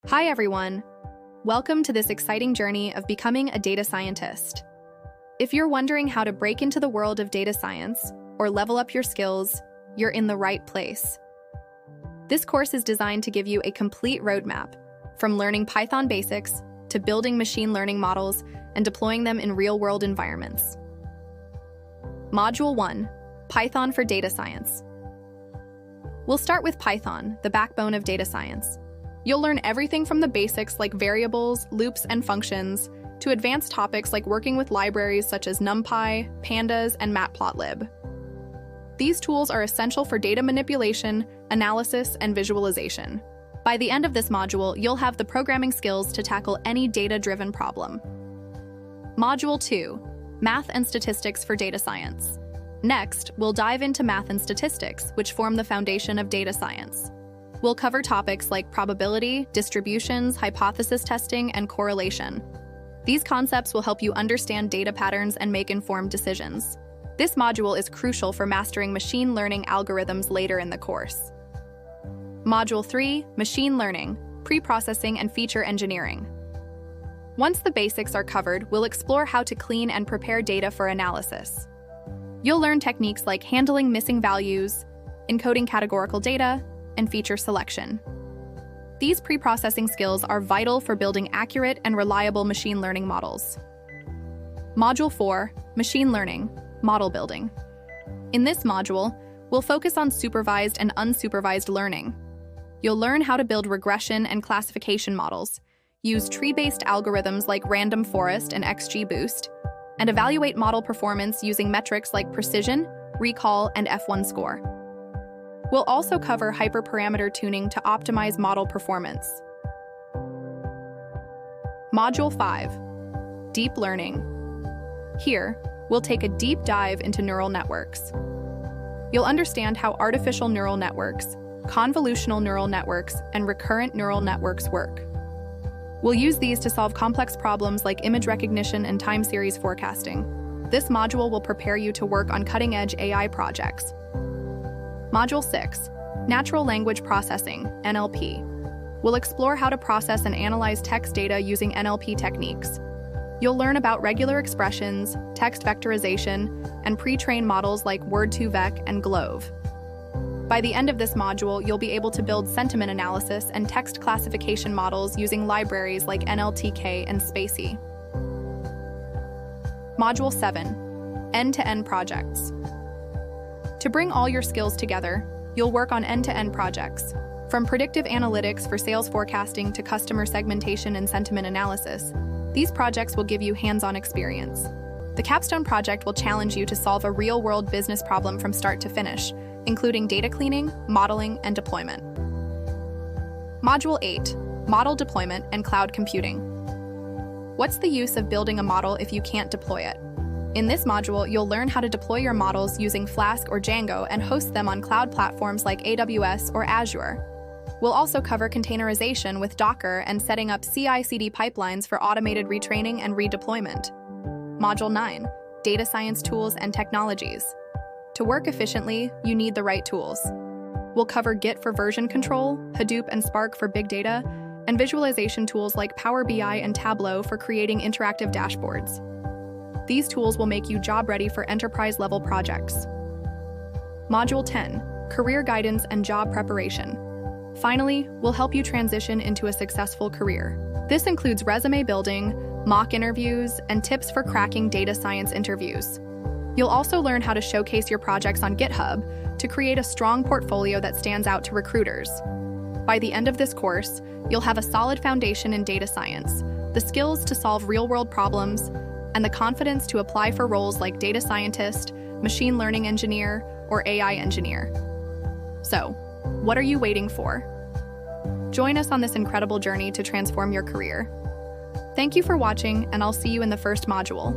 Hi everyone! Welcome to this exciting journey of becoming a data scientist. If you're wondering how to break into the world of data science or level up your skills, you're in the right place. This course is designed to give you a complete roadmap, from learning Python basics to building machine learning models and deploying them in real-world environments. Module 1, Python for Data Science. We'll start with Python, the backbone of data science. You'll learn everything from the basics like variables, loops, and functions, to advanced topics like working with libraries such as NumPy, Pandas, and Matplotlib. These tools are essential for data manipulation, analysis, and visualization. By the end of this module, you'll have the programming skills to tackle any data-driven problem. Module 2, Math and Statistics for Data Science. Next, we'll dive into math and statistics, which form the foundation of data science. We'll cover topics like probability, distributions, hypothesis testing, and correlation. These concepts will help you understand data patterns and make informed decisions. This module is crucial for mastering machine learning algorithms later in the course. Module 3, Machine Learning, Pre-processing and Feature Engineering. Once the basics are covered, we'll explore how to clean and prepare data for analysis. You'll learn techniques like handling missing values, encoding categorical data, and feature selection. These pre-processing skills are vital for building accurate and reliable machine learning models. Module 4, Machine Learning, Model Building. In this module, we'll focus on supervised and unsupervised learning. You'll learn how to build regression and classification models, use tree-based algorithms like random forest and XGBoost, and evaluate model performance using metrics like precision, recall, and F1 score. We'll also cover hyperparameter tuning to optimize model performance. Module 5, Deep Learning. Here, we'll take a deep dive into neural networks. You'll understand how artificial neural networks, convolutional neural networks, and recurrent neural networks work. We'll use these to solve complex problems like image recognition and time series forecasting. This module will prepare you to work on cutting-edge AI projects. Module 6, Natural Language Processing, NLP. We'll explore how to process and analyze text data using NLP techniques. You'll learn about regular expressions, text vectorization, and pre-trained models like Word2Vec and Glove. By the end of this module, you'll be able to build sentiment analysis and text classification models using libraries like NLTK and Spacy. Module 7, End-to-End Projects. To bring all your skills together, you'll work on end-to-end projects. From predictive analytics for sales forecasting to customer segmentation and sentiment analysis, these projects will give you hands-on experience. The capstone project will challenge you to solve a real-world business problem from start to finish, including data cleaning, modeling, and deployment. Module 8, Model Deployment and Cloud Computing. What's the use of building a model if you can't deploy it? In this module, you'll learn how to deploy your models using Flask or Django and host them on cloud platforms like AWS or Azure. We'll also cover containerization with Docker and setting up CI/CD pipelines for automated retraining and redeployment. Module 9, Data Science Tools and Technologies. To work efficiently, you need the right tools. We'll cover Git for version control, Hadoop and Spark for big data, and visualization tools like Power BI and Tableau for creating interactive dashboards. These tools will make you job-ready for enterprise-level projects. Module 10, Career Guidance and Job Preparation. Finally, we'll help you transition into a successful career. This includes resume building, mock interviews, and tips for cracking data science interviews. You'll also learn how to showcase your projects on GitHub to create a strong portfolio that stands out to recruiters. By the end of this course, you'll have a solid foundation in data science, the skills to solve real-world problems, and the confidence to apply for roles like data scientist, machine learning engineer, or AI engineer. So, what are you waiting for? Join us on this incredible journey to transform your career. Thank you for watching, and I'll see you in the first module.